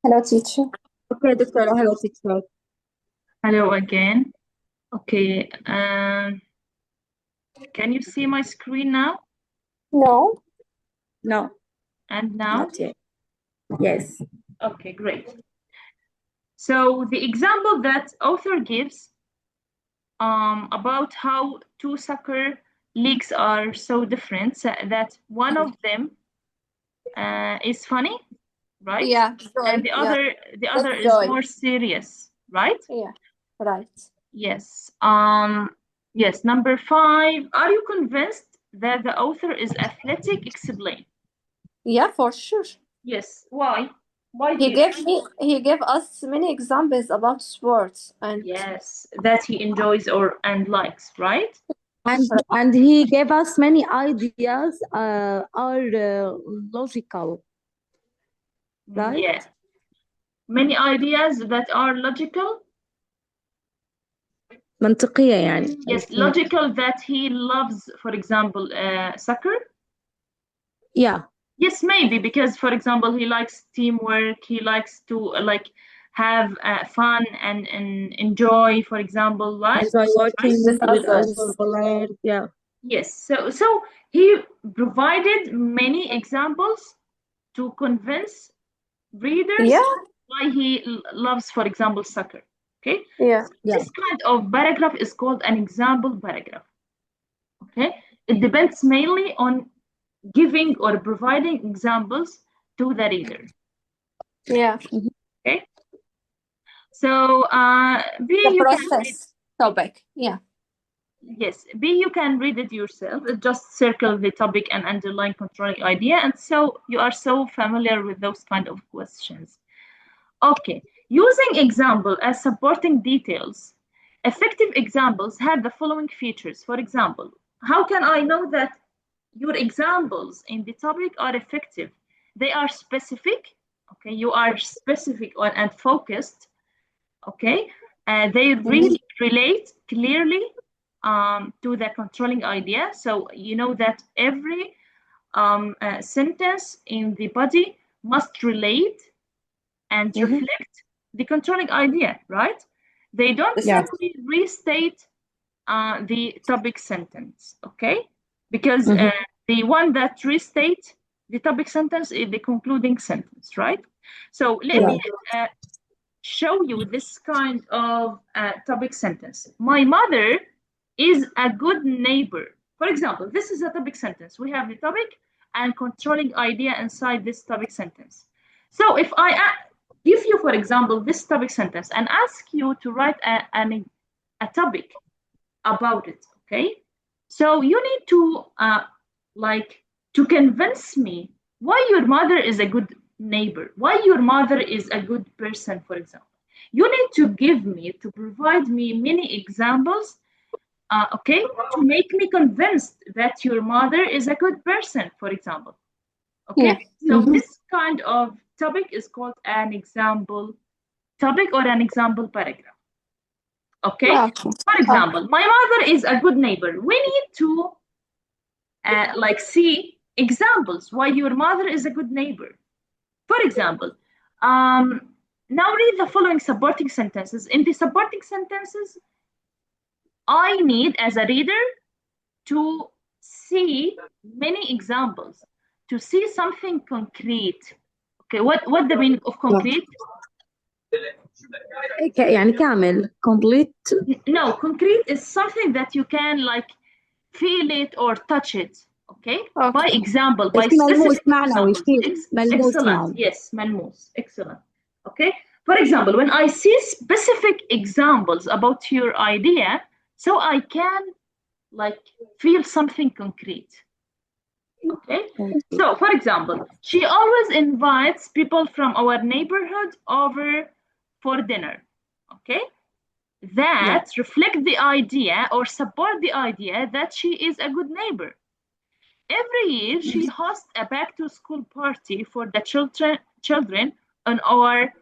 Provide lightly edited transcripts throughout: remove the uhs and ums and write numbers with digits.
Hello, teacher. Okay, Doctor, hello, teacher. Hello again. Okay, can you see my screen now? No. No, And now? not yet. Yes. Okay, great. So the example that author gives about how two soccer leagues are so different, so that one of them is funny, right? Yeah. And the other That's is joy. more serious, right? Yeah. Right. Yes. Yes. Number 5. Are you convinced that the author is athletic? Explain. Yeah, for sure. Yes. Why? Why He here? gave us many examples about sports and Yes, that he enjoys and likes, right? And he gave us many ideas are logical, right? Yeah. Many ideas that are logical. منطقية يعني. Yes, logical that he loves, for example, soccer. Yeah. Yes, maybe because, for example, he likes teamwork. He likes to have fun and enjoy, for example, right? Enjoy working with with others. other players. Yeah. Yes. So he provided many examples to convince readers why he loves, for example, soccer. Okay. Yeah. This kind of paragraph is called an example paragraph. Okay. It depends mainly on giving or providing examples to the reader. Yeah. Okay. So B, The you process topic. Yeah. yes, B, you can read it yourself. Just circle the topic and underline controlling idea, and so you are so familiar with those kind of questions. Okay, using example as supporting details, effective examples have the following features. For example, how can I know that your examples in the topic are effective? They are specific, okay, you are specific and focused, okay, they really relate clearly to the controlling idea. So you know that every sentence in the body must relate and reflect the controlling idea, right? They don't simply restate the topic sentence, okay? Because the one that restate the topic sentence is the concluding sentence, right? So let me show you this kind of topic sentence. My mother is a good neighbor. For example, this is a topic sentence. We have the topic and controlling idea inside this topic sentence. So if I give you, for example, this topic sentence and ask you to write a topic about it, okay? So you need to to convince me why your mother is a good neighbor, why your mother is a good person, for example. You need to give me, to provide me many examples, okay, to make me convinced that your mother is a good person, for example. Okay, so this kind of topic is called an example topic or an example paragraph. Okay, for example, my mother is a good neighbor. We need to see examples why your mother is a good neighbor. For example, now read the following supporting sentences. In the supporting sentences, I need, as a reader, to see many examples, to see something concrete. Okay, what the meaning of concrete? يعني كامل, complete. No, concrete is something that you can feel it or touch it. Okay? By example, by specific examples. Excellent. Yes, ملموس. Excellent. Okay? For example, when I see specific examples about your idea, so I can feel something concrete. Okay? So, for example, she always invites people from our neighborhood over for dinner. Okay? That reflect the idea or support the idea that she is a good neighbor. Every year, she hosts a back-to-school party for the children on our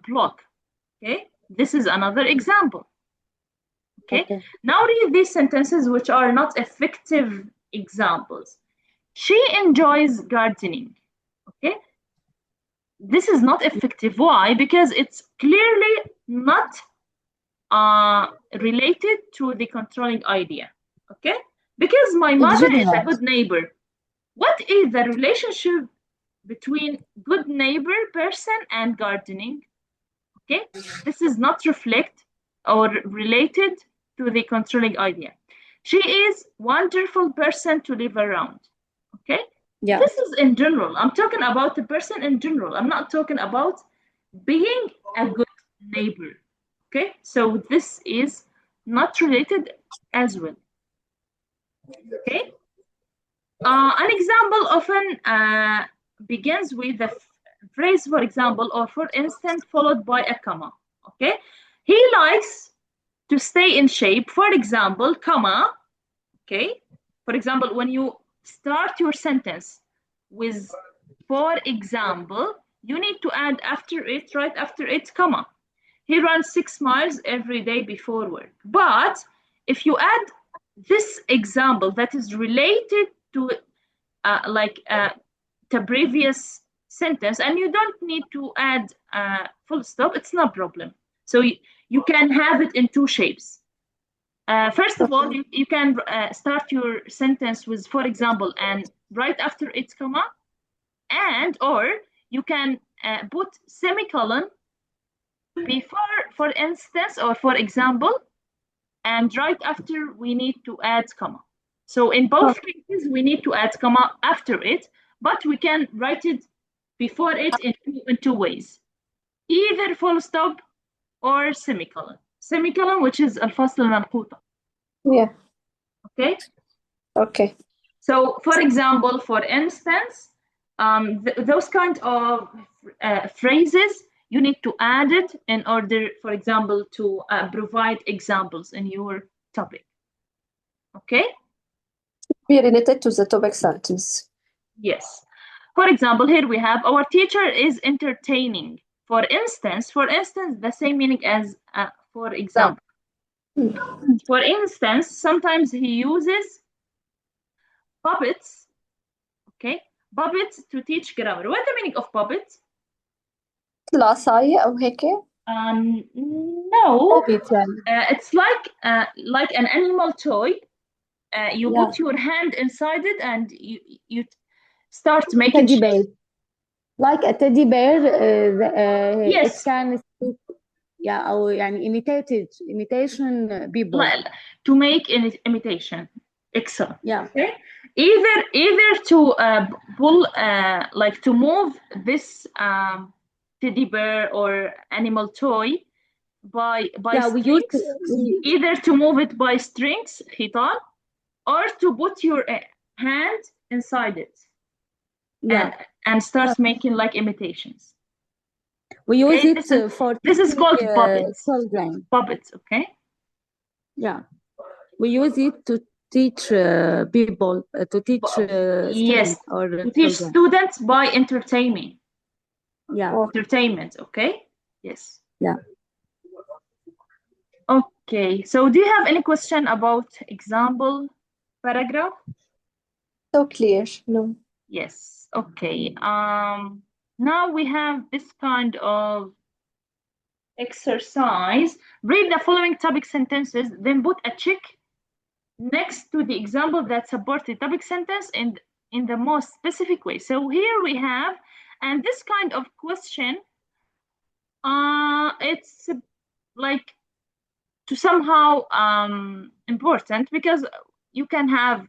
block. Okay, this is another example. Okay, now read these sentences which are not effective examples. She enjoys gardening. Okay, this is not effective. Why? Because it's clearly not related to the controlling idea. Okay? Because my mother is a good neighbor. What is the relationship between good neighbor person and gardening? Okay? This is not reflect or related to the controlling idea. She is wonderful person to live around. Okay? Yeah. This is in general. I'm talking about the person in general. I'm not talking about being a good neighbor. Okay? So this is not related as well. Okay? An example often begins with the phrase, for example, or for instance, followed by a comma. Okay? He likes to stay in shape, for example, comma. Okay? For example, when you start your sentence with, for example, you need to add after it, right after it, comma. He runs 6 miles every day before work. But if you add this example that is related to the previous sentence, and you don't need to add full stop, it's no problem. So you can have it in 2 shapes. First of all, you can start your sentence with, for example, and right after it's comma, and or you can put semicolon before, for instance, or for example, and right after we need to add comma. So in both cases, we need to add comma after it, but we can write it before it in 2 ways, either full stop or semicolon. Semicolon, which is الفاصلة المنقوطة. Yeah. Okay. Okay. So, for example, for instance, those kind of phrases, you need to add it in order, for example, to provide examples in your topic. Okay? Be related to the topic sentence. Yes. For example, here we have, our teacher is entertaining. For instance, the same meaning as for example. For instance, sometimes he uses puppets, okay? Puppets to teach grammar. What the meaning of puppet? العصاية أو هيك. No. Puppet, yeah. It's like an animal toy. You Yeah. put your hand inside it and you start making Teddy bear. Like a teddy bear, Yes. it can speak, yeah, أو يعني imitation people. To make an imitation. Excellent. Yeah. Okay. Either to pull, like to move this teddy bear or animal toy by Yeah, we use strings, either to move it by strings, khitan, or to put your hand inside it, yeah, and start making like imitations. we use Okay, it for this is called puppets. children. Puppets, okay? Yeah, we use it to teach people, to teach Yes, students or to teach children. students by entertaining. Yeah. Entertainment, okay? Yes. Yeah. Okay, so do you have any question about example paragraph? So clear. No. Yes. Okay. Now we have this kind of exercise. Read the following topic sentences, then put a check next to the example that supports the topic sentence in the most specific way. So here we have, and this kind of question, it's like to somehow important, because you can have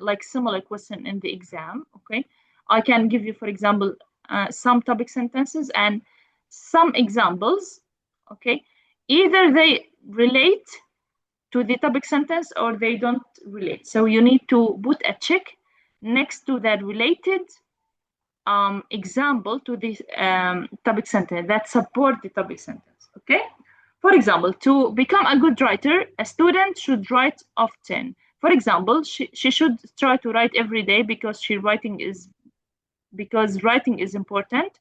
like similar question in the exam. Okay, I can give you, for example, some topic sentences and some examples. Okay, either they relate to the topic sentence or they don't relate. So you need to put a check next to that related example to the topic sentence that support the topic sentence. Okay. For example, to become a good writer, a student should write often. For example, she should try to write every day because writing is important.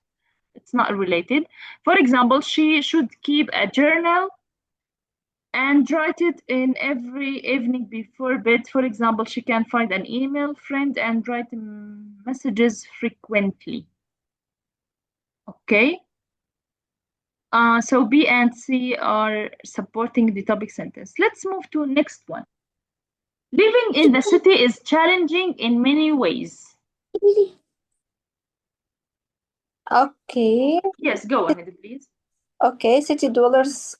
It's not related. For example, she should keep a journal and write it in every evening before bed. For example, she can find an email friend and write messages frequently. Okay. So B and C are supporting the topic sentence. Let's move to next one. Living in the city is challenging in many ways. Okay. Yes, go ahead, please. Okay, city dwellers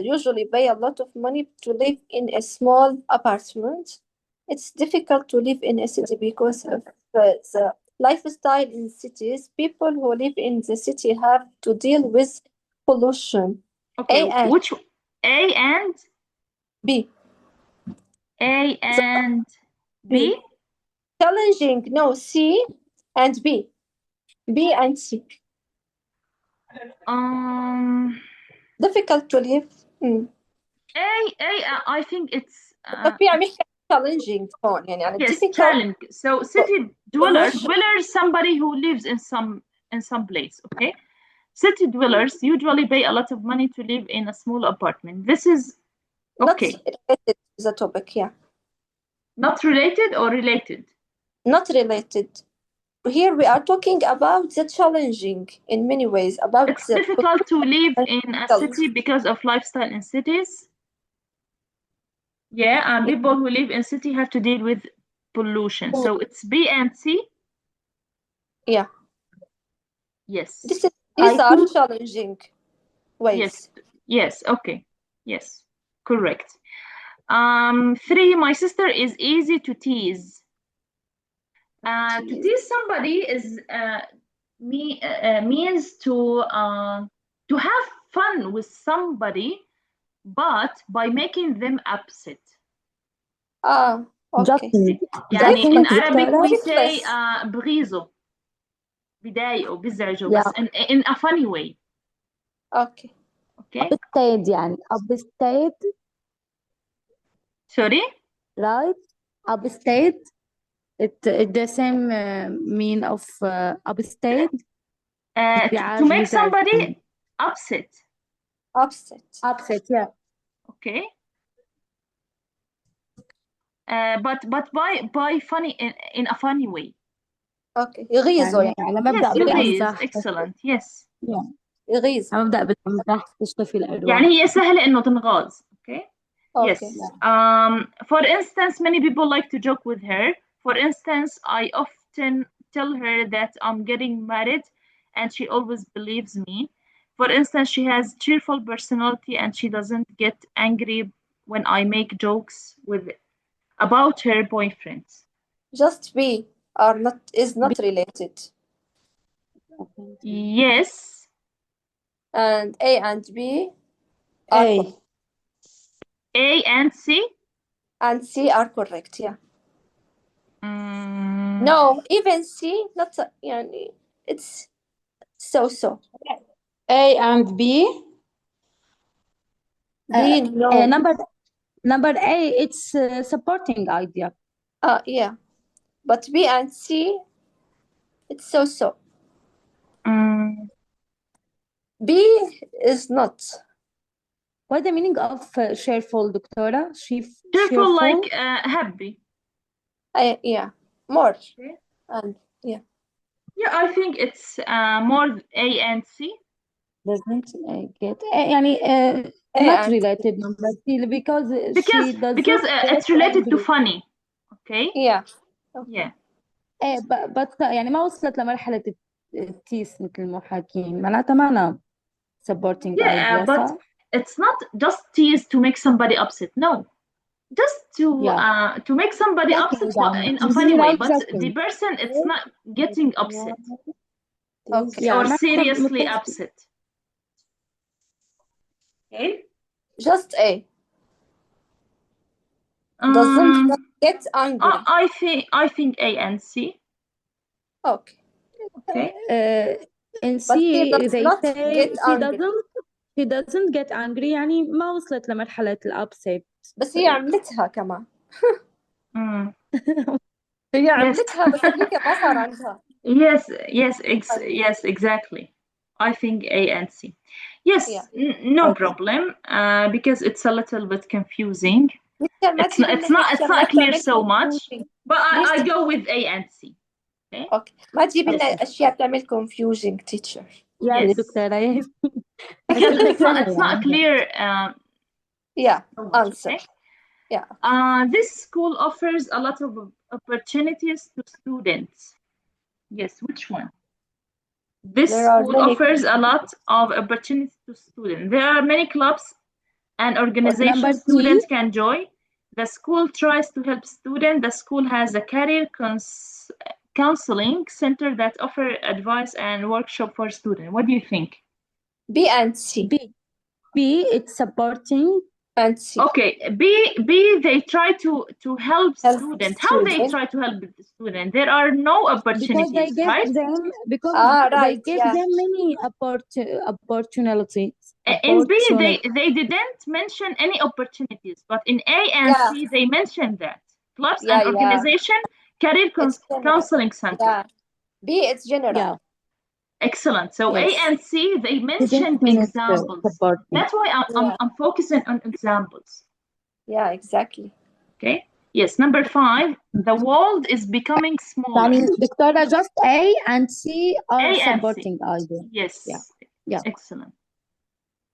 usually pay a lot of money to live in a small apartment. It's difficult to live in a city because of the lifestyle in cities. People who live in the city have to deal with pollution. Okay, A and which A and B. A and B? Challenging, no, C and B. B and C. Difficult to live. I think it's في عم يحكي challenging هون يعني yes, difficult. challenge. So city dweller somebody who lives in some place, okay? City dwellers usually pay a lot of money to live in a small apartment. This is okay. Not related to the topic, yeah. Not related or related? Not related. Here we are talking about the challenging in many ways. About It's the difficult to live in a city because of lifestyle in cities. Yeah, and people who live in city have to deal with pollution. So it's B and C. Yeah. Yes. These are challenging ways. Yes. Yes. Okay. Yes. Correct. 3. My sister is easy to tease. To tease somebody is means to have fun with somebody, but by making them upset. Okay. يعني in Arabic we Just say بغيظه بضايقه بزعجه Yeah. بس in a funny way. Okay. Okay. Upstate يعني upstate, Sorry? right? Upstate. It the same mean of upstate. To make somebody upset. Upset, yeah. Okay. But by funny in a funny way. Okay. يغيظوا يعني على مبدأ Yes, يغيظ. بالمزح. Excellent. Yes. يغيظ. على مبدأ بالمزح تشطفي الألواح. يعني هي سهلة إنه تنغاظ. Okay. Yes. Okay. For instance, many people like to joke with her. For instance, I often tell her that I'm getting married and she always believes me. For instance, she has cheerful personality and she doesn't get angry when I make jokes about her boyfriends. Just B is not related. Yes. And A and B A. A and C? And C are correct, yeah. No, even C, not يعني it's so. A and B. B, no. Number A, it's supporting idea. Yeah. But B and C, it's so. B is not. What's the meaning of cheerful, Doctora? Cheerful like happy. Yeah, more. Okay. And yeah. Yeah, I think it's more A and C. Doesn't get يعني not related number C because she doesn't because it's related to funny. Okay. Yeah. Yeah. but يعني ما وصلت لمرحلة التيس مثل ما حاكين معناتها معنا supporting idea but صح؟ It's not just tease to make somebody upset. No, just to make somebody upset in a funny way. But the person, it's not getting upset. Okay. Or seriously upset. Okay. Just A. Doesn't get angry. I think A and C. Okay. And C they say she doesn't get angry يعني ما وصلت لمرحلة الأبسيت بس هي عملتها كمان هي عملتها بس هيك ما صار عندها yes exactly I think A and C yes no problem because it's a little bit confusing it's not clear so much but I go with A and C okay ما تجيب لنا أشياء تعمل confusing teacher Yes, Yes. دكتورة. Yes. Because Like it's not يعني. clear Yeah, so much, answer. okay? Yeah. This school offers a lot of opportunities to students. Yes, which one? This There are school many offers a lot of opportunities to students. There are many clubs and Number organizations three. students can join. The school tries to help students. The school has a career counseling center that offer advice and workshop for students. What do you think? B and C. B, it's supporting. And C. Okay, B, they try to help Help students. How they student. try to help the student? There are no Because they opportunities, give right? them, because Ah, they right, give yeah. them many opportunities. In B, Opportunity. they didn't mention any opportunities, but in A and Yeah. C, they mentioned that. Clubs Yeah, and organization, career It's general. counseling center. Yeah. B, it's general. Yeah. Excellent. So Yes. A and C, they mentioned mean it's examples. supporting. That's why I'm focusing on examples. Yeah, exactly. Okay. Yes. Number 5, the world is becoming smaller. يعني دكتورة, just A and C are A and C. supporting idea. Yes. Yeah. Yeah. Excellent.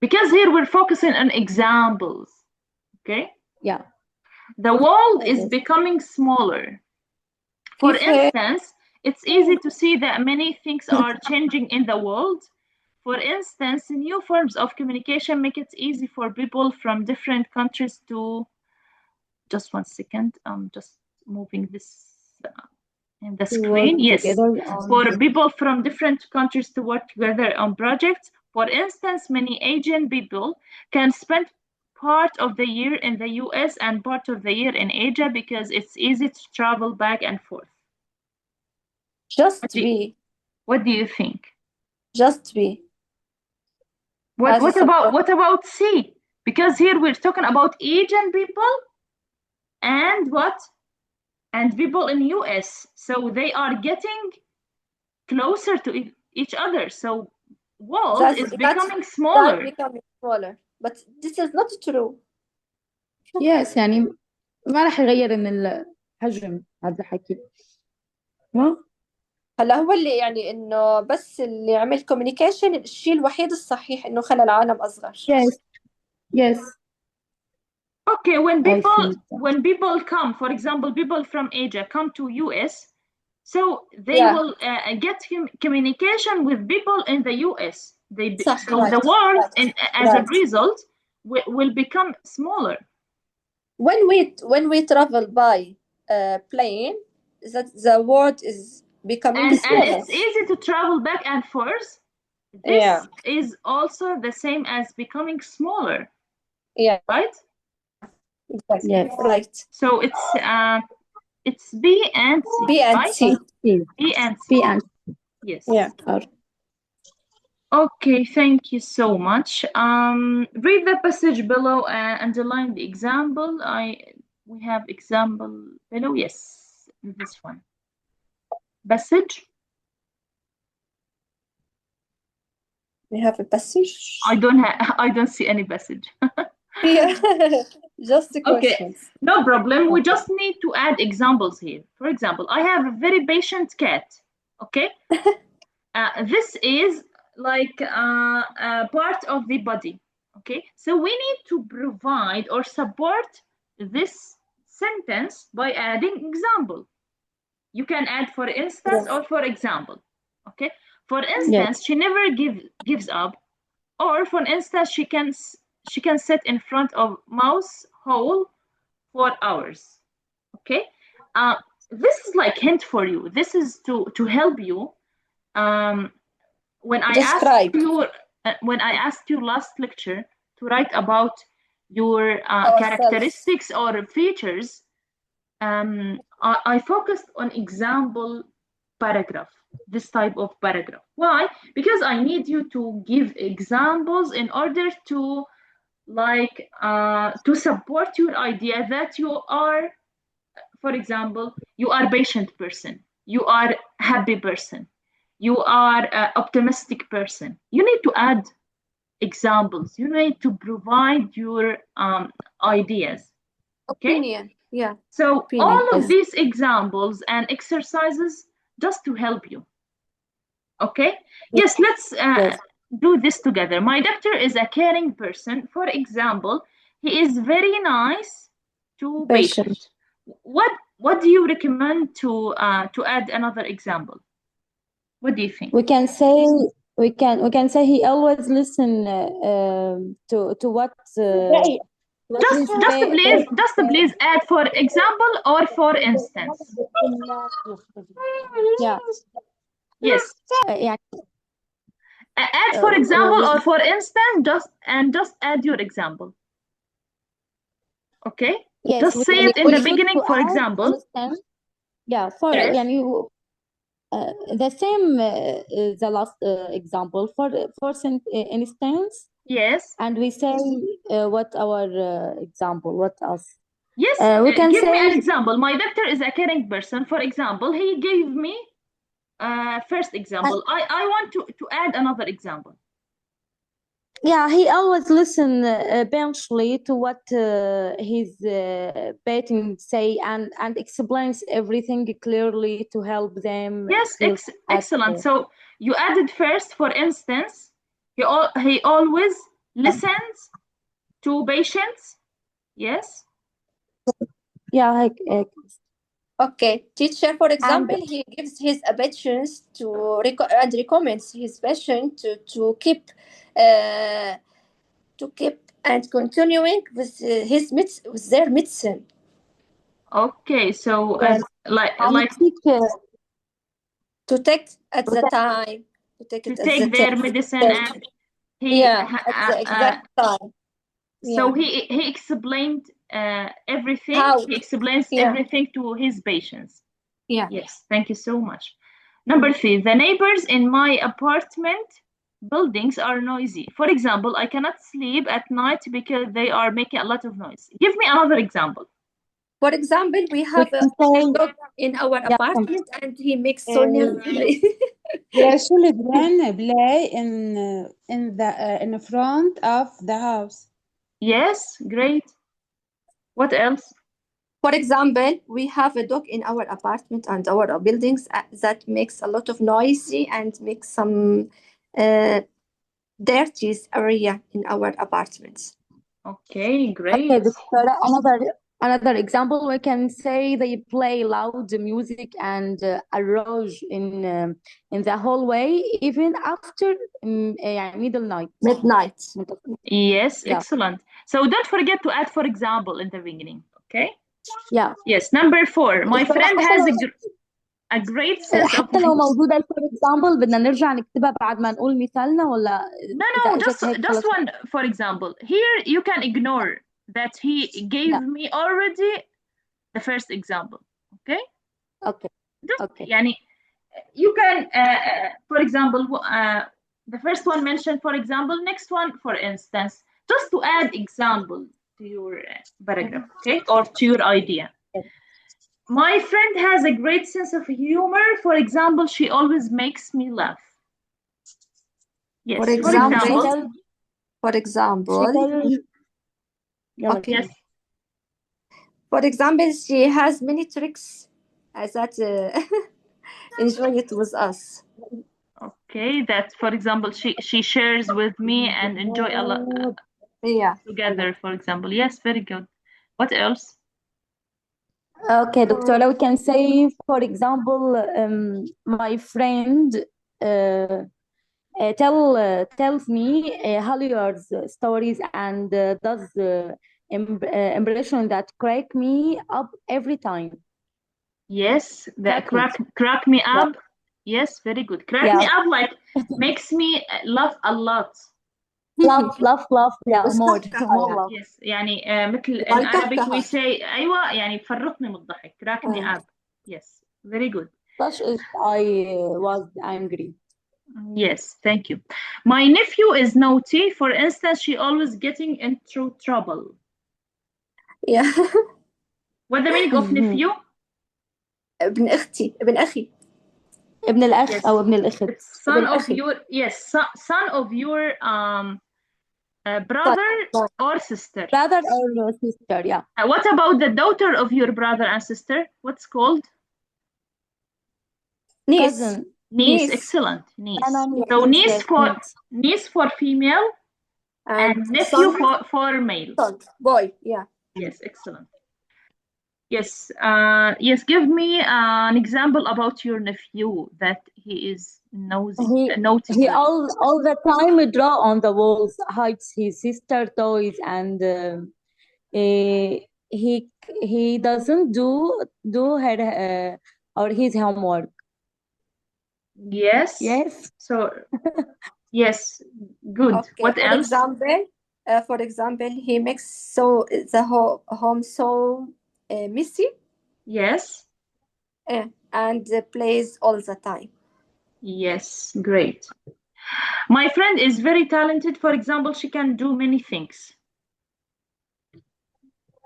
Because here we're focusing on examples. Okay. Yeah. The world is Yes. becoming smaller. For instance, it's easy to see that many things are changing in the world. For instance, new forms of communication make it easy for people from different countries to... Just 1 second. I'm just moving this in the screen. Yes. For people from different countries to work together on projects. For instance, many Asian people can spend part of the year in the US and part of the year in Asia because it's easy to travel back and forth. Just B. What do you think? Just B. What about C? Because here we're talking about Asian people and what? And people in US. So they are getting closer to each other. So world is becoming smaller. That's becoming smaller. But this is not true. Yes, يعني ما راح يغير من الحجم هذا الحكي. ما؟ هلا هو اللي يعني انه بس اللي عمل communication الشيء الوحيد الصحيح انه خلى العالم اصغر. Yes. Yes. Okay, when people come, for example, people from Asia come to US, so they will get communication with people in the US. So the world, as a result, will become smaller. When we travel by plane, that the world is becoming smaller. And it's easy to travel back and forth. This is also the same as becoming smaller. Yeah. Right? Exactly. Yes. Right. So it's B and C. B and right? C. B and C. B and C. Yes. Yeah. Okay, thank you so much. Read the passage below and underline the example. We have example below. Yes, this one. Passage. We have a passage. I don't see any passage. Yeah. Just the questions. Okay, no problem. We just need to add examples here. For example, I have a very patient cat. Okay. This is like a part of the body. Okay, so we need to provide or support this sentence by adding example. You can add for instance or for example. Okay, for instance, she never gives up, or for instance, she can sit in front of mouse hole for hours. Okay, this is like hint for you. This is to help you. When I asked you last lecture to write about your characteristics or features, I focused on example paragraph, this type of paragraph. Why? Because I need you to give examples in order to to support your idea that you are, for example, you are patient person, you are happy person, you are an optimistic person. You need to add examples. You need to provide your ideas. Okay? Opinion. Yeah. So all of these examples and exercises just to help you. Okay. Yes, let's Yes. do this together. My doctor is a caring person. For example, he is very nice to Patient. patients. What do you recommend to add another example? What do you think? We can say he always listen to what he Just please add for example or for instance. yeah Yes. يعني Add for example or for instance, just add your example. Okay? yes, Just say it in the beginning, for example. Understand. Yeah, for Yes. يعني the same the last example for instance, Yes. and we say what our example, what else. Yes, we can give me an say example. My doctor is a caring person. For example, he gave me first example. I want to add another example. yeah, he always listen eventually to what his patient say and explains everything clearly to help them Yes, feel excellent. So you added first, for instance, he always listens to patients. Yes. yeah, Okay, teacher, for example, he gives his patients to and recommends his patient to keep and continuing with with their medicine. Okay, so Yes. like to take at the time, to take it to at take the their time. medicine, and he Yeah, at the exact time. so Yeah. he explained everything. How? He explains Yeah. everything to his patients. Yeah. Yes, thank you so much. Number 3, the neighbors in my apartment buildings are noisy. For example, I cannot sleep at night because they are making a lot of noise. Give me another example. For example, we have a dog in our apartment and he makes so noisy. Their children play in front of the house. Yes, great. What else? For example, we have a dog in our apartment and our buildings that makes a lot of noisy and makes some dirty area in our apartments. Okay, great. Okay, another example, we can say they play loud music and arrange in the hallway even after midnight. Yes, Yeah. excellent. So don't forget to add for example in the beginning, okay? Yeah. Yes, number 4, my friend has a great sense of حتى لو موجودة for example بدنا نرجع نكتبها بعد ما نقول مثالنا ولا No, just one. For example, here you can ignore that he gave me already the first example. Okay. Okay. Okay. يعني you can for example the first one mentioned for example, next one for instance, just to add example to your paragraph, okay, or to your idea. My friend has a great sense of humor. For example, she always makes me laugh. Yes. For example. Okay. Yes. For example, she has many tricks that enjoy it with us. Okay, that for example, she shares with me and enjoy a lot together, for example. Yes, very good. What else? Okay, Doctora, we can say, for example, my friend tells me Hollywood's stories and does impression that crack me up every time. Yes, that crack me up. Yes, very good. Crack me up like makes me laugh a lot. laugh yeah, more laugh. Yes, يعني مثل in Arabic we say أيوة يعني فرقني من الضحك. Crack me up. Yes, very good. Such if I was angry. Yes, thank you. My nephew is naughty. For instance, she always getting into trouble. Yeah. What the meaning of nephew? ابن أختي ابن أخي ابن الأخ أو ابن الأخت. Son of your son of your brother or sister. Brother or sister, yeah. What about the daughter of your brother and sister? What's called? Niece. Cousin. Niece, Niece. excellent. Niece. أنا So niece, niece yes, for niece. niece for female and nephew for male. son, boy. Yeah. Yes, excellent. Yes, yes. Give me an example about your nephew that he is nosy, naughty. He Sorry. all the time draw on the walls, hides his sister toys, and he doesn't do her or his homework. Yes. Yes. So yes, good. Okay. What else? For example, he makes the home so messy Yes. and plays all the time. Yes, great. My friend is very talented. For example, she can do many things.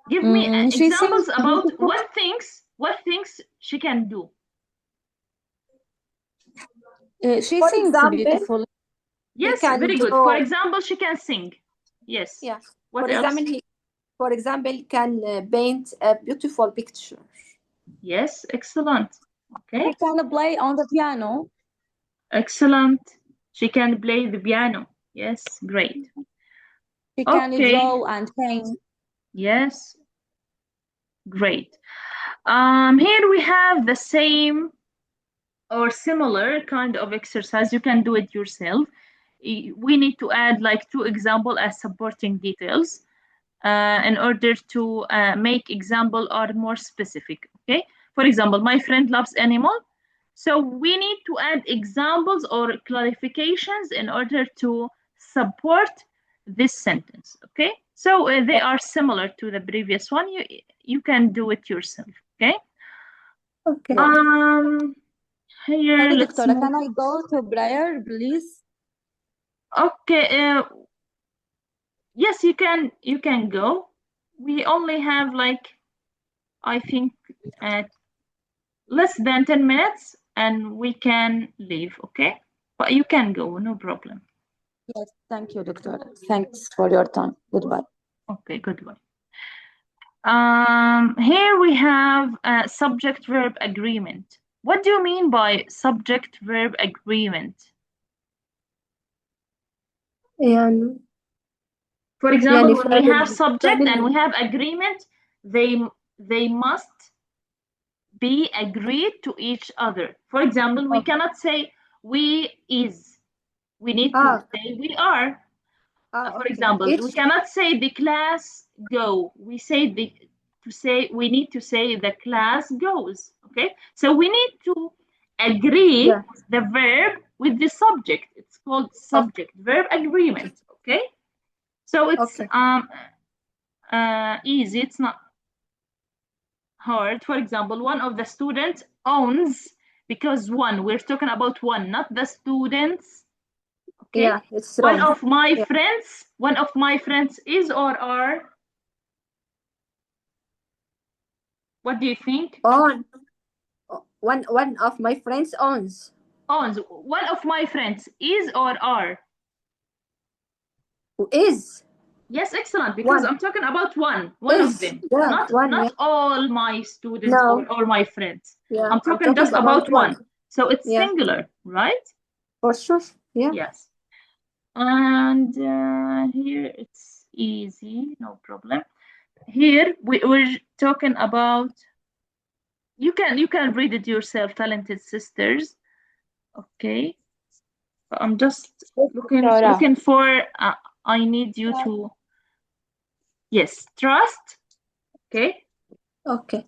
Give me She examples sings about beautiful. what things she can do. She For sings example, beautiful. Yes, can very good. draw. For example, she can sing. Yes. Yeah. What For else? example, can paint a beautiful picture. Yes, excellent. Okay, She can play on the piano. excellent. She can play the piano. Yes, great. She can Okay. draw and paint. Yes, great. Here we have the same or similar kind of exercise. You can do it yourself. We need to add like 2 examples as supporting details in order to make example or more specific. Okay. For example, my friend loves animal. So we need to add examples or clarifications in order to support this sentence. Okay. So they are similar to the previous one. You can do it yourself. Okay. Okay. Here, Sorry, let's Doctora, move. can I go to prayer, please? Okay. Yes, you can go. We only have like, I think, less than 10 minutes and we can leave. Okay, but you can go, no problem. Yes, thank you, Doctora. Thanks for your time. Goodbye. Okay, goodbye. Here we have subject-verb agreement. What do you mean by subject-verb agreement? يعني For example, يعني when we have فعل subject and we have agreement, they must be agreed to each other. For example, we cannot say we is. We need to say we are. For okay. example, we cannot say the class go. We need to say the class goes. Okay, so we need to agree the verb with the subject. It's called subject-verb agreement. Okay, so it's easy. It's not hard. For example, one of the students owns, because we're talking about one, not the students. Okay. Yeah, it's one wrong. of my friends is or are. What do you think? One of my friends owns. Owns. One of my friends is or are. Who is? Yes, excellent. Because I'm talking about one of them, not all my students or all my friends. Yeah, I'm talking just about one. So it's singular, right? For sure. Yeah. Yes. And here it's easy, no problem. Here we're talking about. You can read it yourself, talented sisters. Okay. I'm just looking for. I need you to. Yes, trust. Okay. Okay.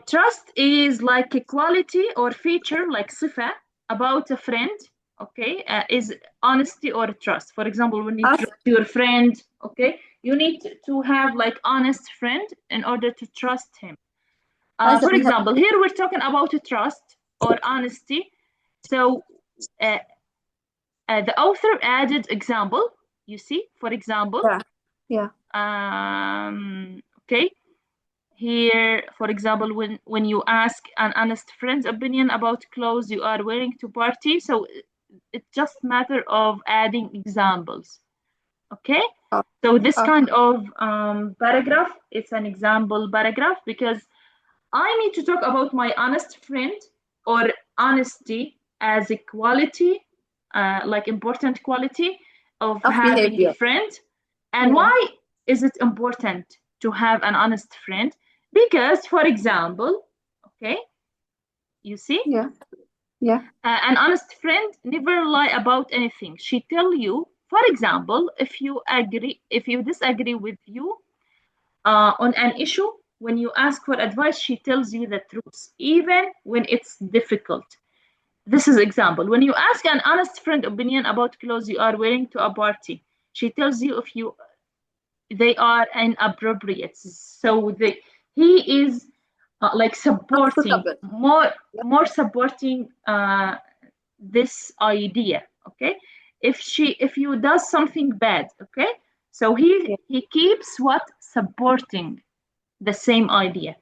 Trust is like a quality or feature, like صفة about a friend. Okay, is honesty or trust. For example, when you trust your friend, okay, you need to have like honest friend in order to trust him. For example, here we're talking about trust or honesty. So the author added example. You see, for example. Yeah. Okay. Here, for example, when you ask an honest friend's opinion about clothes you are wearing to party, so it's just matter of adding examples. Okay. So this kind of paragraph, it's an example paragraph because I need to talk about my honest friend or honesty as a quality, like important quality of having behavior. a friend. And Yeah. why is it important to have an honest friend? Because, for example, okay, you see, Yeah. Yeah. an honest friend never lie about anything. She tell you, for example, if you disagree with you on an issue, when you ask for advice, she tells you the truth, even when it's difficult. This is example. When you ask an honest friend opinion about clothes you are wearing to a party, she tells you if they are inappropriate. So he is like supporting Applicable. more supporting this idea. Okay, if you does something bad, okay, so he keeps what supporting the same idea.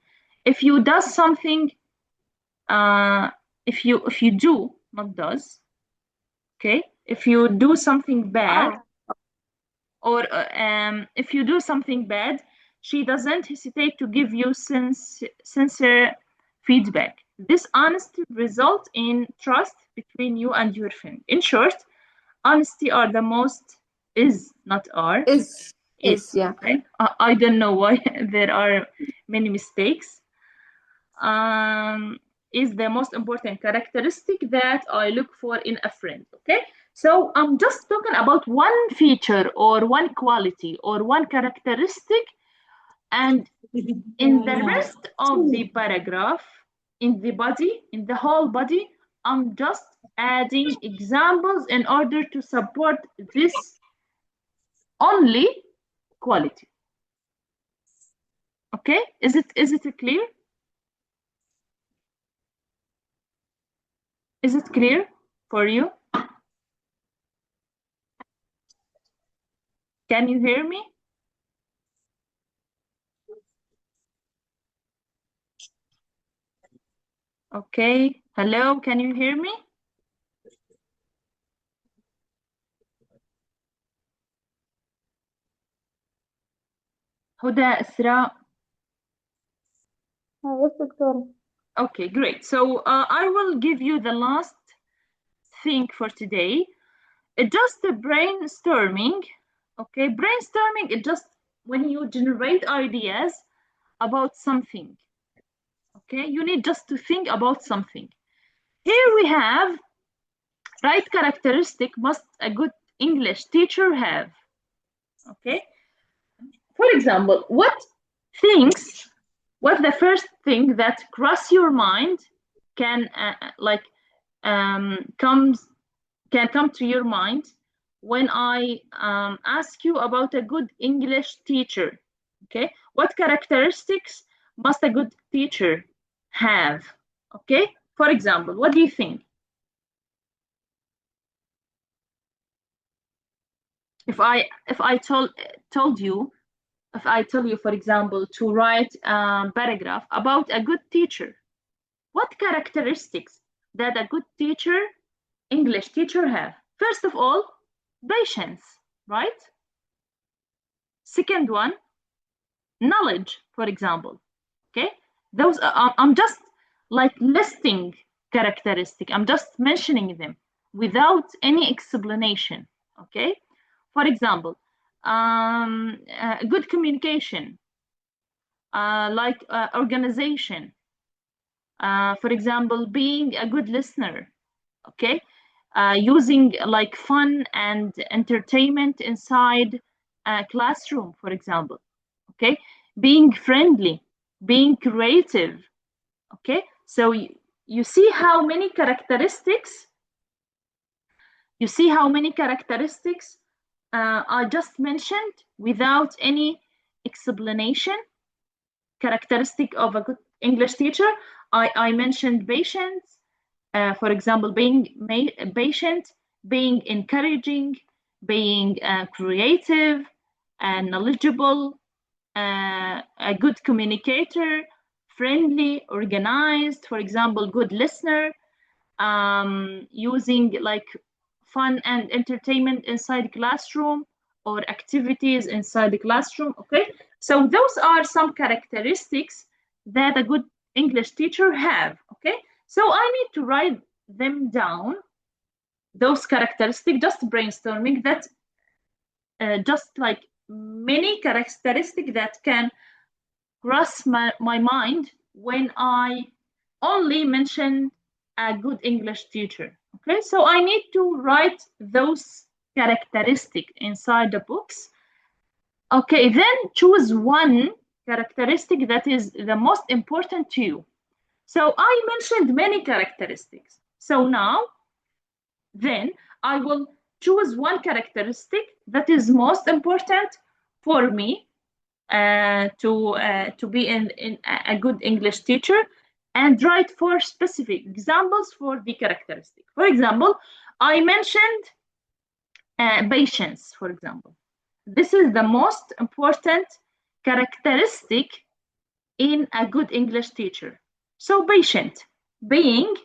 If you does something, if you do not does, okay, if you do something bad, or if you do something bad, she doesn't hesitate to give you sincere feedback. This honesty results in trust between you and your friend. In short, honesty are the most is not are Is yeah. Okay? I don't know why there are many mistakes. Is the most important characteristic that I look for in a friend. Okay, so I'm just talking about one feature or one quality or one characteristic, and in the rest of the paragraph, in the whole body, I'm just adding examples in order to support this only quality. Okay, is it clear? Is it clear for you? Can you hear me? Okay, hello, can you hear me? Huda, Isra. Yes, Doctor. Okay, great. So I will give you the last thing for today. Just a brainstorming. Okay, brainstorming is just when you generate ideas about something. Okay, you need just to think about something. Here we have right characteristic must a good English teacher have. Okay, for example, what the first thing that cross your mind can can come to your mind when I ask you about a good English teacher? Okay, what characteristics must a good teacher have? Okay, for example, what do you think? If I told you, if I tell you, for example, to write a paragraph about a good teacher, what characteristics that a good teacher, English teacher, have? First of all, patience, right? Second one, knowledge, for example. Okay, those I'm just like listing characteristic. I'm just mentioning them without any explanation. Okay, for example, good communication, like organization. For example, being a good listener. Okay, using like fun and entertainment inside a classroom, for example. Okay, being friendly, being creative. Okay, so you see how many characteristics I just mentioned without any explanation. Characteristic of a good English teacher, I mentioned patience, for example, being patient, being encouraging, being creative and knowledgeable, a good communicator, friendly, organized, for example, good listener, using like fun and entertainment inside the classroom or activities inside the classroom. Okay, so those are some characteristics that a good English teacher have. Okay, so I need to write them down, those characteristics, just brainstorming that, just like many characteristics that can cross my mind when I only mention a good English teacher. Okay, so I need to write those characteristics inside the books. Okay, then choose one characteristic that is the most important to you. So I mentioned many characteristics. So now, then I will choose one characteristic that is most important for me to be in a good English teacher, and write 4 specific examples for the characteristic. For example, I mentioned patience, for example. This is the most important characteristic in a good English teacher. So patient, being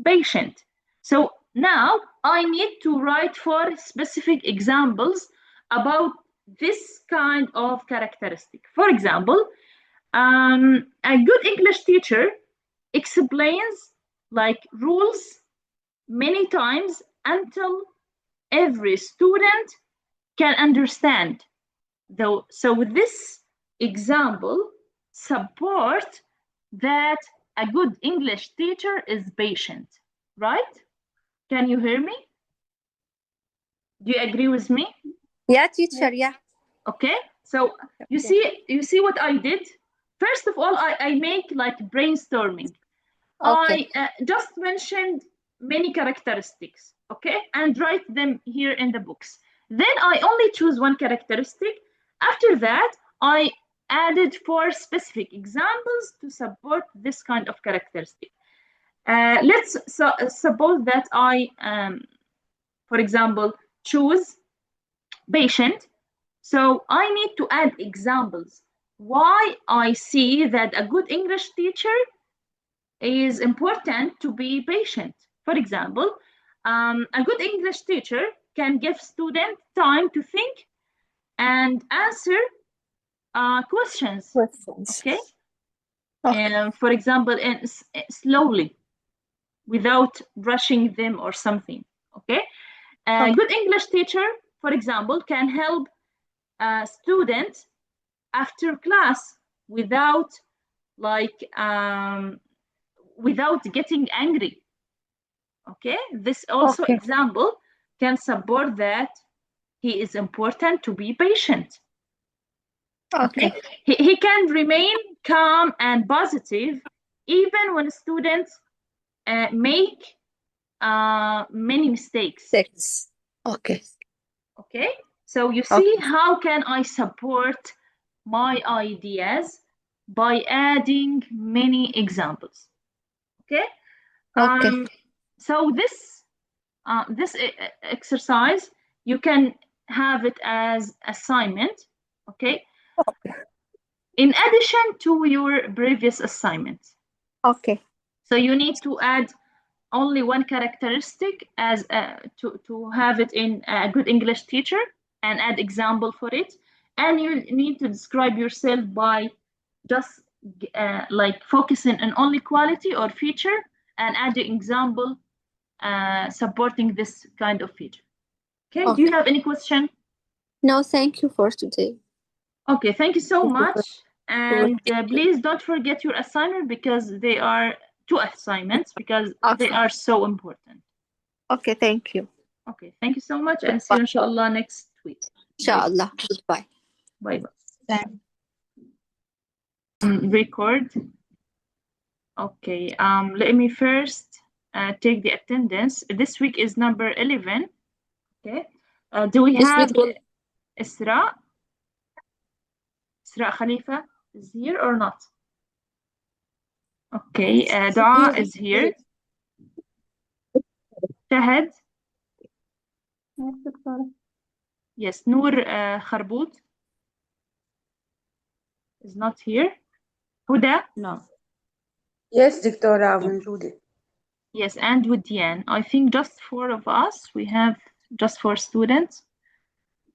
patient. So now I need to write 4 specific examples about this kind of characteristic. For example, a good English teacher explains like rules many times until every student can understand. So this example support that a good English teacher is patient, right? Can you hear me? Do you agree with me? Yeah, teacher, yeah. Okay, so you see what I did? First of all, I make like brainstorming. Okay. I just mentioned many characteristics, okay, and write them here in the books. Then I only choose one characteristic. After that, I added 4 specific examples to support this kind of characteristic. Let's suppose that I, for example, choose patient. So I need to add examples why I see that a good English teacher is important to be patient. For example, a good English teacher can give students time to think and answer questions. Okay. And for example, slowly, without rushing them or something. Okay. A good English teacher, for example, can help students after class without without getting angry. Okay, this also example can support that he is important to be patient. Okay, he can remain calm and positive even when students make many mistakes. Okay. Okay, so you see how can I support my ideas by adding many examples. Okay. So this exercise, you can have it as assignment. Okay. In addition to your previous assignment. Okay. So you need to add only one characteristic as to have it in a good English teacher and add example for it. And you need to describe yourself by just like focusing on only quality or feature and adding example supporting this kind of feature. Okay, do you have any question? No, thank you for today. Okay, thank you so much. And please don't forget your assignment because they are 2 assignments because they are so important. Okay, thank you. Okay, thank you so much and see you inshallah next week. Inshallah. Goodbye. Bye-bye. Record. Okay, let me first take the attendance. This week is number 11. Okay, do we have Isra? Isra Khalifa is here or not? Okay, Dua is here. Shahad? Yes, Noor Kharbout is not here. Huda? No. Yes, دكتورة موجودة. Yes, and Wudian. I think just 4 of us. We have just 4 students.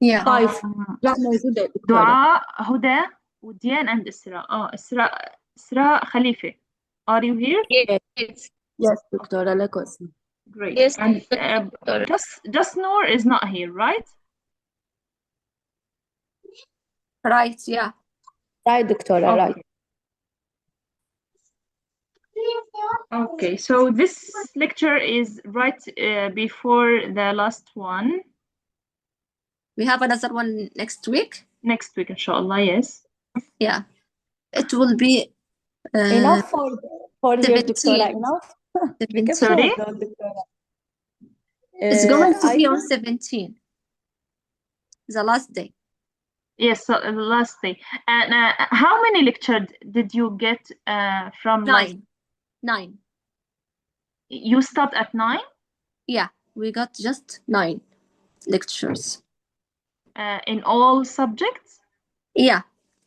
Yeah. 5. لا موجودة دكتورة. Dua, Huda, Wudian, and Isra. Isra Khalifa. Are you here? Yes. Yes, دكتورة القسم. Great. Yes, And doctor. just Noor is not here, right? Right, yeah. Right, Doctora, right. Okay. Okay, so this lecture is right before the last one. We have another one next week. Next week, inshallah, yes. Yeah. It will be Enough for here, Doctora, 17. enough. 17. Sorry? Doctora. It's going to I be on think 17, the last day. Yes, so the last day. And how many lectures did you get from last? 9. You stopped at 9? Yeah, we got just 9 lectures. In all subjects? Yeah,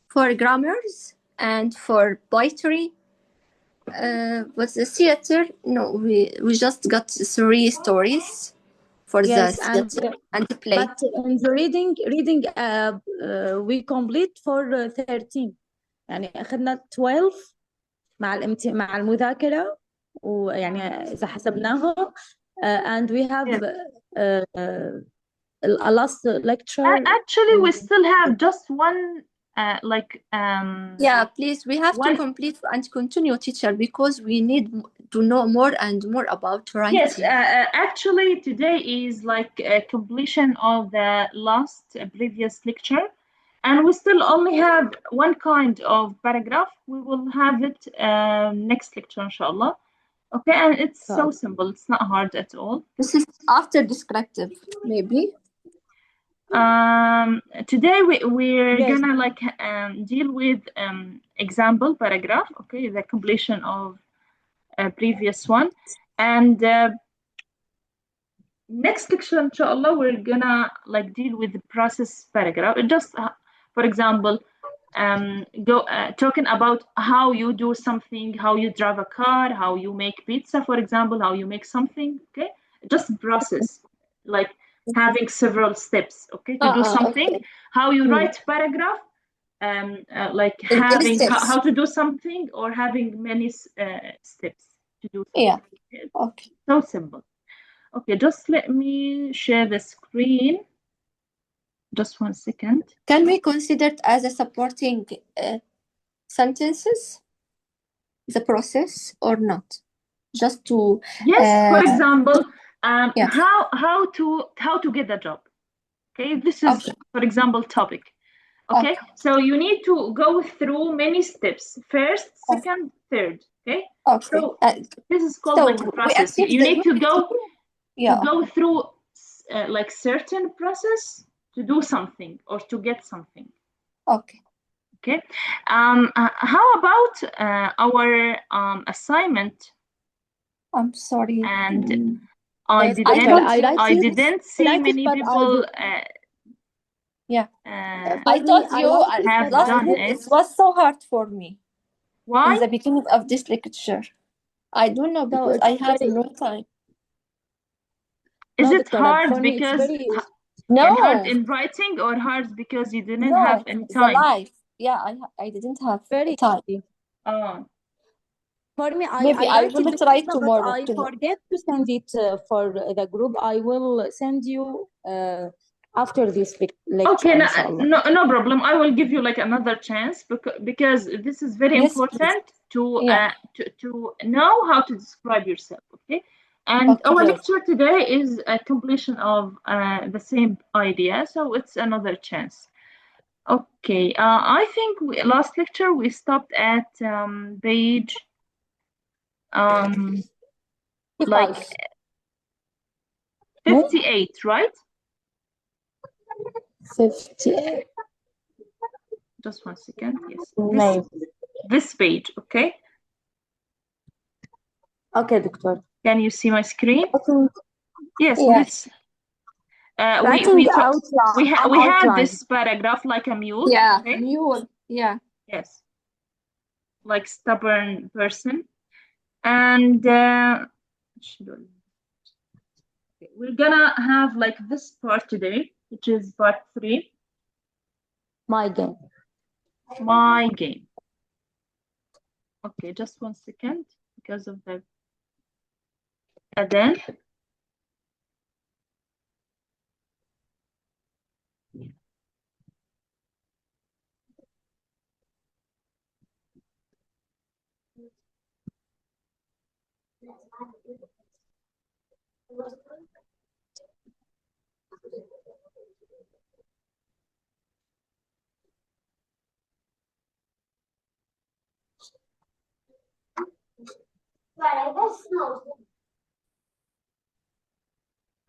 for grammars and for poetry. But the theater, no, we just got 3 stories for yes, the theater and the play. but in the reading we complete for 13. يعني أخذنا 12 مع المذاكرة ويعني إذا حسبناهم and we have Yes. a last lecture. Actually, we still have just one, Yeah, please, we have to one. complete and continue, teacher, because we need to know more and more about writing. Yes, actually, today is like a completion of the last previous lecture, and we still only have one kind of paragraph. We will have it next lecture, inshallah. Okay, and it's so simple. It's not hard at all. This is after descriptive, maybe. Today we're Yes. gonna like deal with example paragraph. Okay, the completion of a previous one, and next lecture, inshallah, we're gonna like deal with the process paragraph. Just for example, go talking about how you do something, how you drive a car, how you make pizza, for example, how you make something. Okay, just process, like having several steps. Okay, to do something, okay. how you write paragraph, like having steps. how to do something, or having many steps to do something. Yeah. Okay. So simple. Okay, just let me share the screen. Just 1 second. Can we consider it as a supporting sentences, the process, or not? Just to Yes, for example, yeah. how to get a job. Okay, this is Okay. for example topic. Okay, so you need to go through many steps. First, second, third. Okay. Okay. So this is called so like a process. we You need to go yeah. to go through like certain process to do something or to get something. Okay. Okay. How about our assignment? I'm sorry. And Yes, I didn't see many but people. Yeah. I I told you have last done week it. it was so hard for me Why? in the beginning of this lecture. I don't know, because I have no time. Is No, it Doctora, hard for me it's because very No. hard in writing, or hard because you didn't No, have any the time? life. Yeah, I didn't have very time. easy. Oh, For me, Maybe I write will it try before, tomorrow but I too. forget to send it for the group. I will send you after this lecture, okay, inshallah. no problem. I will give you like another chance because this is very Yes, important to Yeah. to know how to describe yourself. Okay, and Okay. our Yes. lecture today is a completion of the same idea, so it's another chance. Okay, I think last lecture we stopped at page like 58, right? 58. Just 1 second. Yes, Maybe. this page. Okay, Okay, Doctor. can you see my screen? Yes, Yes. this. We had this paragraph like a mule. Yeah. Okay? Mule. Yeah. Yes. Like stubborn person, and we're gonna have like this part today, which is part 3. My game. My game. Okay, just 1 second because of the adhan.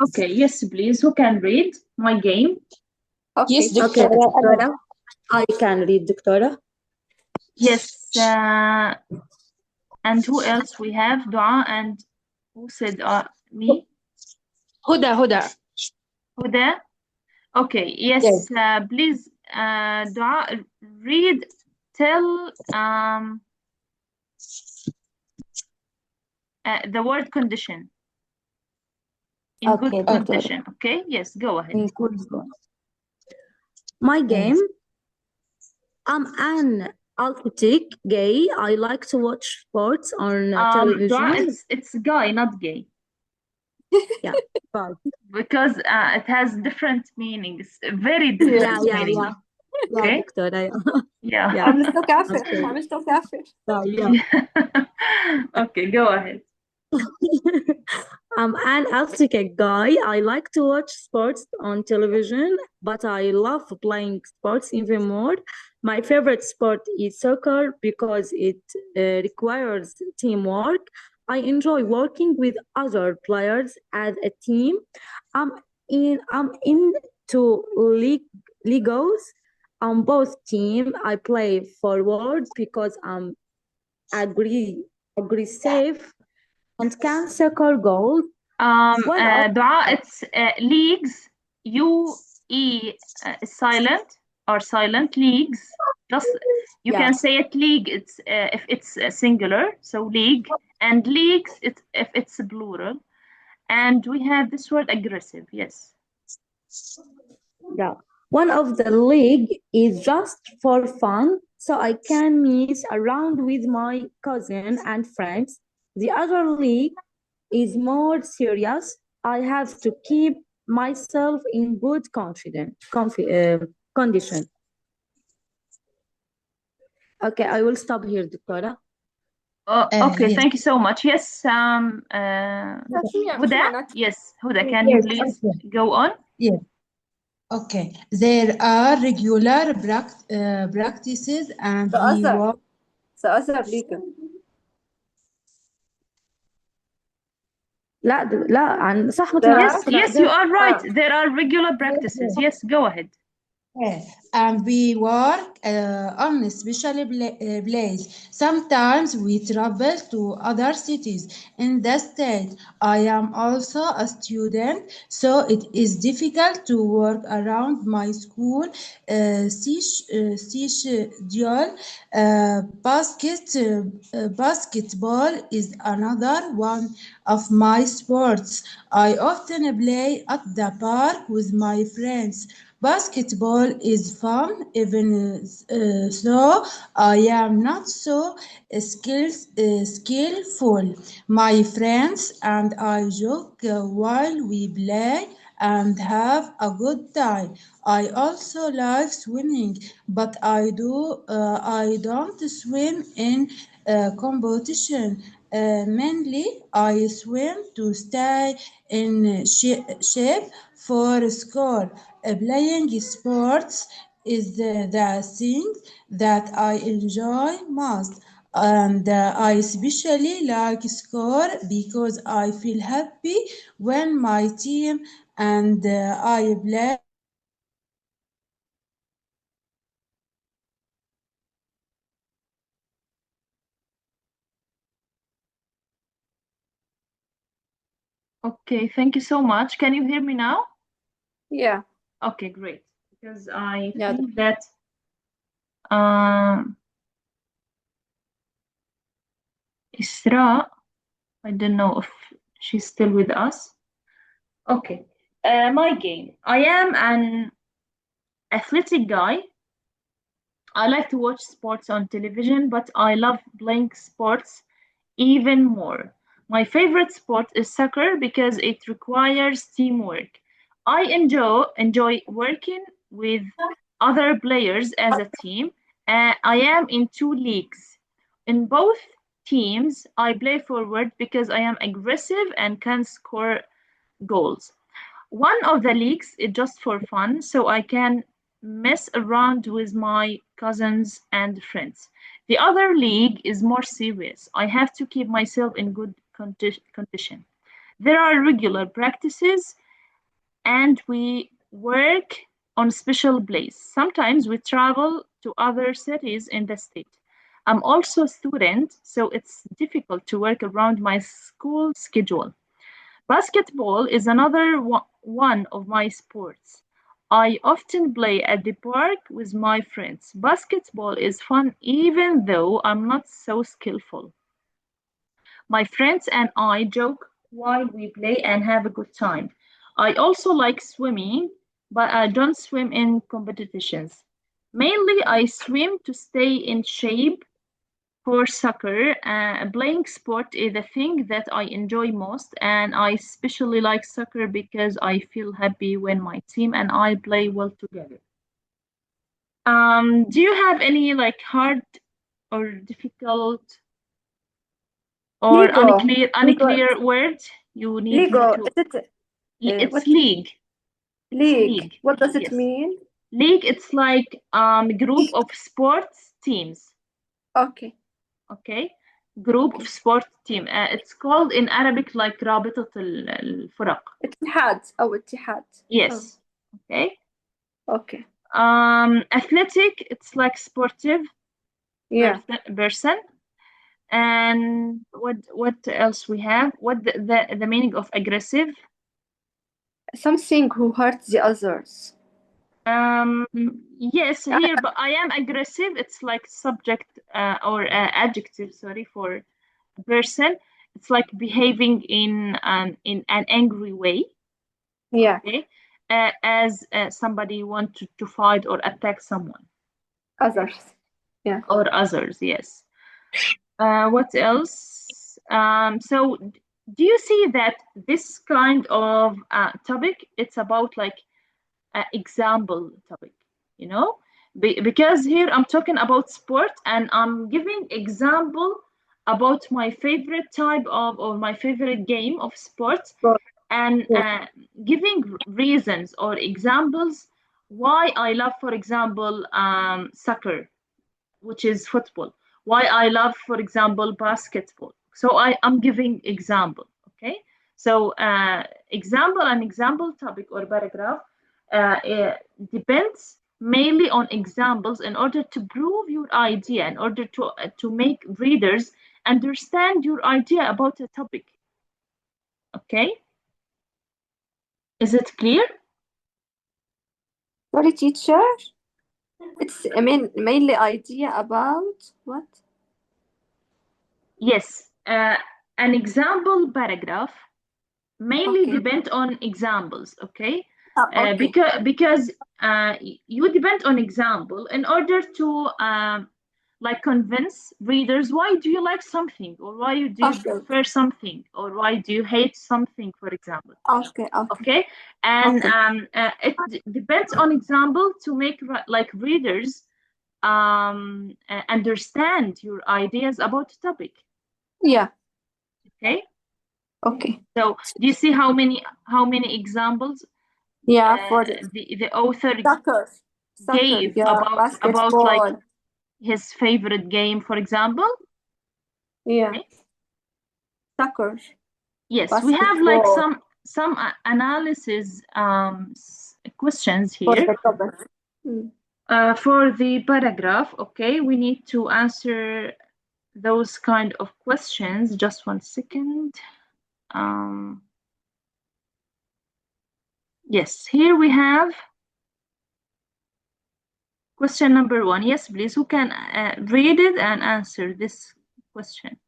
Okay, yes, please. Who can read my game? Okay. Yes, Okay, دكتورة. Doctora. I can read, Doctora. Yes. And who else we have? Dua and who said me? هدى. Huda. Okay. Yes. Please, Dua, read till the word condition. In good Okay, Doctora. condition. Okay. Yes. Go ahead. In good one. My game. I'm an athletic gay. I like to watch sports on Dua, television. it's guy, not gay. Yeah, right. Because it has different meanings, very different meanings. Yeah, Okay. Doctora. Yeah. Yeah. عملته كافر Okay. عملته كافر. Yeah. Okay, go ahead. I'm an athletic guy. I like to watch sports on television, but I love playing sports even more. My favorite sport is soccer because it requires teamwork. I enjoy working with other players as a team. I'm into Legos. On both teams, I play forward because I'm aggressive and can score goals. Dua, it's leagues. UE silent or silent leagues. Just you can say it league. It's if it's singular, so league, and leagues. It's if it's plural, and we have this word aggressive. Yes. Yeah. One of the league is just for fun, so I can mess around with my cousin and friends. The other league is more serious. I have to keep myself in good condition. Okay, I will stop here, Doctora. Okay, yes. thank you so much. Yes, Huda. Yes, Huda, can you please go on? Yes. Okay. There are regular practices and we work. سأظهر ليك. لا عن صح مثل Yes, you are right. There are regular practices. Yes, go ahead. And we work on a special place. Sometimes we travel to other cities in the state. I am also a student, so it is difficult to work around my school schedule. Basketball is another one of my sports. I often play at the park with my friends. Basketball is fun, even though I am not so skillful. My friends and I joke while we play and have a good time. I also like swimming, but I don't swim in competition. Mainly, I swim to stay in shape for score. Playing sports is the thing that I enjoy most. And I especially like score because I feel happy when my team and I play. Okay, thank you so much. Can you hear me now? Yeah. Okay, great. Because I Yeah. think that Isra, I don't know if she's still with us. Okay, my game. I am an athletic guy. I like to watch sports on television, but I love playing sports even more. My favorite sport is soccer because it requires teamwork. I enjoy working with other players as a team. I am in 2 leagues. In both teams. I play forward because I am aggressive and can score goals. One of the leagues is just for fun, so I can mess around with my cousins and friends. The other league is more serious. I have to keep myself in good condition. There are regular practices and we work on special plays. Sometimes we travel to other cities in the state. I'm also a student, so it's difficult to work around my school schedule. Basketball is another one of my sports. I often play at the park with my friends. Basketball is fun even though I'm not so skillful. My friends and I joke while we play and have a good time. I also like swimming, but I don't swim in competitions. Mainly, I swim to stay in shape for soccer. Playing sport is the thing that I enjoy most, and I especially like soccer because I feel happy when my team and I play well together. Do you have any like hard or difficult or Lego. unclear word you need me Lego. to? Is it It's what? league. League. League. What does it Yes. mean? League. It's like group of sports teams. Okay. Okay. Group of sport team. It's called in Arabic like رابطة الفرق. اتحاد أو اتحاد. Yes. Okay. Okay. Athletic. It's like sportive. Yeah. Person. And what else we have? What the meaning of aggressive? Something who hurts the others. Yes, here, but I am aggressive. It's like subject or adjective, sorry, for a person. It's like behaving in an angry way. Yeah. Okay, as somebody want to fight or attack someone. Others. Yeah. Or others, yes. What else? So do you see that this kind of topic, it's about like example topic, you know, because here I'm talking about sport and I'm giving example about my favorite type of or my favorite game of sport, and giving reasons or examples why I love, for example, soccer, which is football, why I love, for example, basketball. So I'm giving example. Okay, so example and example topic or paragraph depends mainly on examples in order to prove your idea, in order to make readers understand your idea about a topic. Okay, is it clear? Sorry, teacher. It's mainly idea about what? Yes, an example paragraph mainly Okay. depend on examples. Okay, Okay. because you depend on example in order to like convince readers why do you like something, or why do you Okay. prefer something, or why do you hate something, for example. Okay. Okay, and Okay. it depends on example to make like readers understand your ideas about the topic. Yeah. Okay. Okay. So do you see how many examples Yeah, for the the author soccer, gave yeah, about basketball. like his favorite game, for example? Yeah. Okay. Soccer. Yes, we have like Basketball. some analysis questions For here. the topic. For the paragraph, okay, we need to answer those kind of questions. Just 1 second. Yes, here we have question number 1. Yes, please, who can read it and answer this question?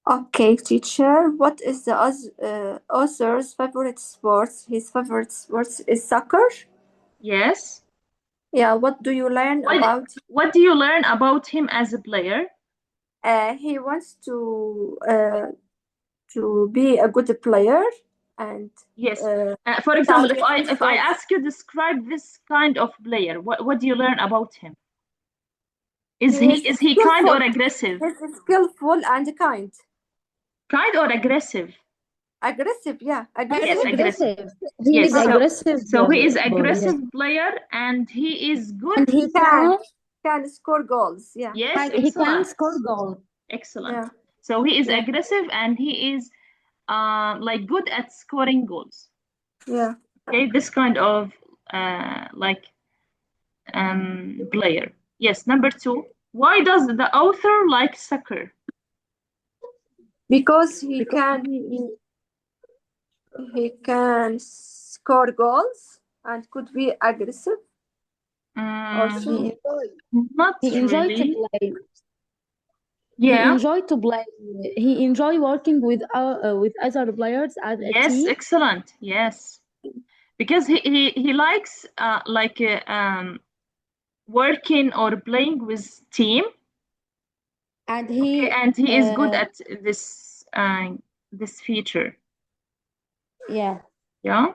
Okay, teacher. What is the author's favorite sports? His favorite sports is soccer. Yes. Yeah. What do you learn about? What do you learn about him as a player? He wants to be a good player, and yes. For example, if I ask you describe this kind of player, what do you learn about him? Is he kind or aggressive? He's skillful and kind. Kind or aggressive? Aggressive, yeah. Yes, aggressive. He Yes, is so- aggressive. So he is boy, yes. aggressive player and he is good. And he Can score goals, yeah. Yes, he can excellent. score goals. Excellent. Yeah. So he is Yeah. aggressive and he is like good at scoring goals. Yeah. Okay, this kind of player. Yes, number 2. Why does the author like soccer? Because he can score goals and could be aggressive. Also, Not He enjoyed really. to play. He Yeah. enjoyed to play. He enjoyed working with other players as a Yes, team. excellent. Yes, because he likes working or playing with team. And he Okay, and he is good at this feature. yeah. Yeah.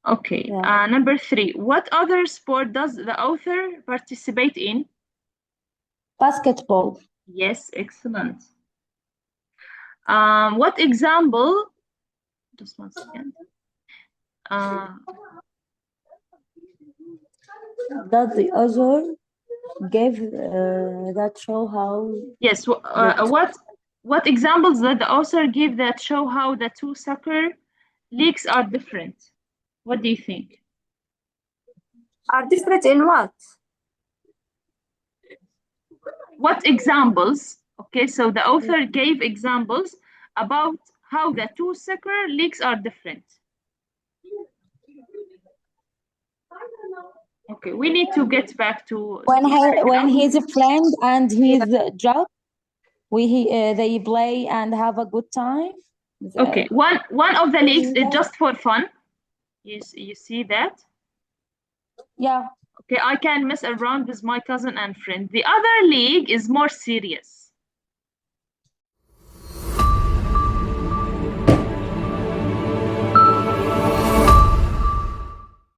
Okay. Yeah. Number 3. What other sport does the author participate in? Basketball. Yes, excellent. What example? Just one second. That the author gave that show how Yes. What examples did the author give that show how the two soccer leagues are different? What do you think? are different in what? What examples? Okay, so the author gave examples about how the two soccer leagues are different. Okay, we need to get back to when his friend and his job they play and have a good time. Okay, one of the leagues is just for fun. You see that? Yeah. Okay, I can mess around with my cousin and friend. The other league is more serious.